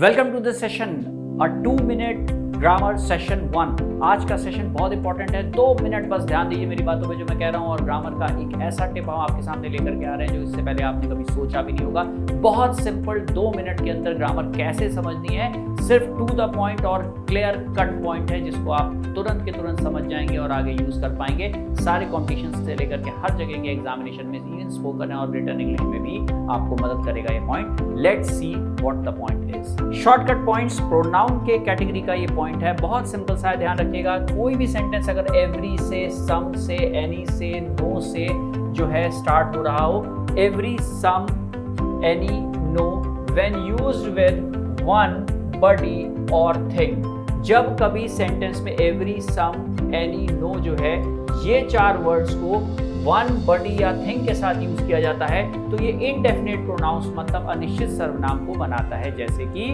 Welcome to this session a 2 minute grammar session 1। आज का session बहुत इंपॉर्टेंट है। 2 मिनट बस ध्यान दीजिए मेरी बातों पे जो मैं कह रहा हूँ, और ग्रामर का एक ऐसा टिप हम आपके सामने लेकर के आ रहे हैं जो इससे पहले आपने कभी सोचा भी नहीं होगा। बहुत सिंपल, 2 मिनट के अंदर ग्रामर कैसे समझनी है, सिर्फ टू द पॉइंट और क्लियर कट पॉइंट है जिसको आप तुरंत के तुरंत समझ जाएंगे और आगे यूज कर पाएंगे। सारे कॉम्पिटिशन से लेकर के हर जगह के एग्जामिनेशन में, इवन स्पोकन और रिटन इंग्लिश में भी आपको मदद करेगा ये point. Let's see what the point is. Shortcut points, pronoun के कैटेगरी का ये पॉइंट है। बहुत सिंपल सा है, ध्यान रखिएगा। कोई भी सेंटेंस अगर एवरी से, सम से, एनी से, नो से जो है स्टार्ट हो रहा हो, every, some, any, no, when used with one, body और थिंग। जब कभी सेंटेंस में एवरी, सम, एनी, नो जो है, ये 4 वर्ड्स को वन, बडी या थिंग के साथ यूज किया जाता है तो ये इनडेफिनेट प्रोनाउंस मतलब अनिश्चित सर्वनाम को बनाता है। जैसे कि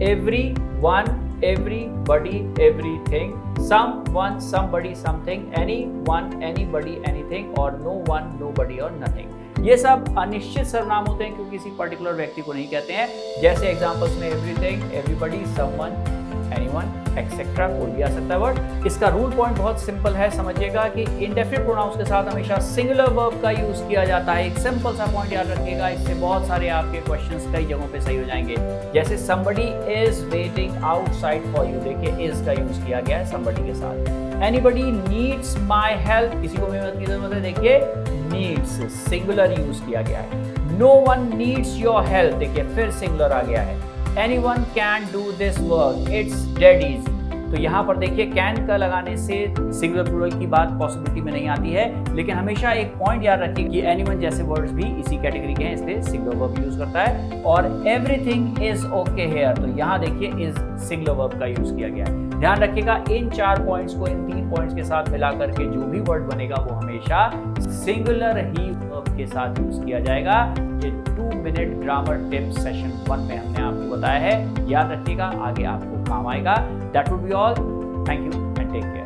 everyone, everybody, everything, someone, somebody, something, anyone, anybody, anything और नो वन, नोबडी और नथिंग। ये सब अनिश्चित सर्वनाम होते हैं क्योंकि किसी पर्टिकुलर व्यक्ति को नहीं कहते हैं। जैसे एग्जांपल्स में everything, everybody, someone, anyone, etcetera, कोई भी आ सकता है वर्ड। इसका रूल पॉइंट बहुत सिंपल है, समझिएगा कि इंडेफिनिट प्रोनाउंस के साथ हमेशा सिंगुलर वर्ब का यूज किया जाता है। एक सिंपल सा पॉइंट याद रखिएगा, इससे बहुत सारे आपके क्वेश्चंस कई जगहों पे सही हो जाएंगे। जैसे somebody is waiting outside for you, देखिए is का यूज किया गया है somebody के साथ। anybody needs my help, किसी को मेरी मदद की जरूरत है, देखिए needs सिंगुलर यूज किया गया है। no one needs your help, देखिए फिर सिंगुलर आ गया है। anyone can do this work, it's dead easy। तो यहाँ पर देखिए कैन का लगाने से सिंगुलर प्लूरल की बात पॉसिबिलिटी में नहीं आती है, लेकिन हमेशा एक पॉइंट याद रखिए कि एनीवन जैसे वर्ड्स भी इसी कैटेगरी के हैं, इसलिए सिंगुलर वर्ब यूज करता है। और एवरीथिंग इज ओके हियर, तो यहाँ देखिए इज सिंगुलर वर्ब का यूज किया गया है। ध्यान रखिएगा इन 4 पॉइंट्स को इन 3 पॉइंट्स के साथ मिला करके जो भी वर्ड बनेगा वो हमेशा सिंगुलर ही वर्ब के साथ यूज किया जाएगा। ये 2 मिनट ग्रामर टिप सेशन 1 में हमने आपको बताया है, याद रखिएगा, आगे आपको काम आएगा। That would be all. Thank you and take care.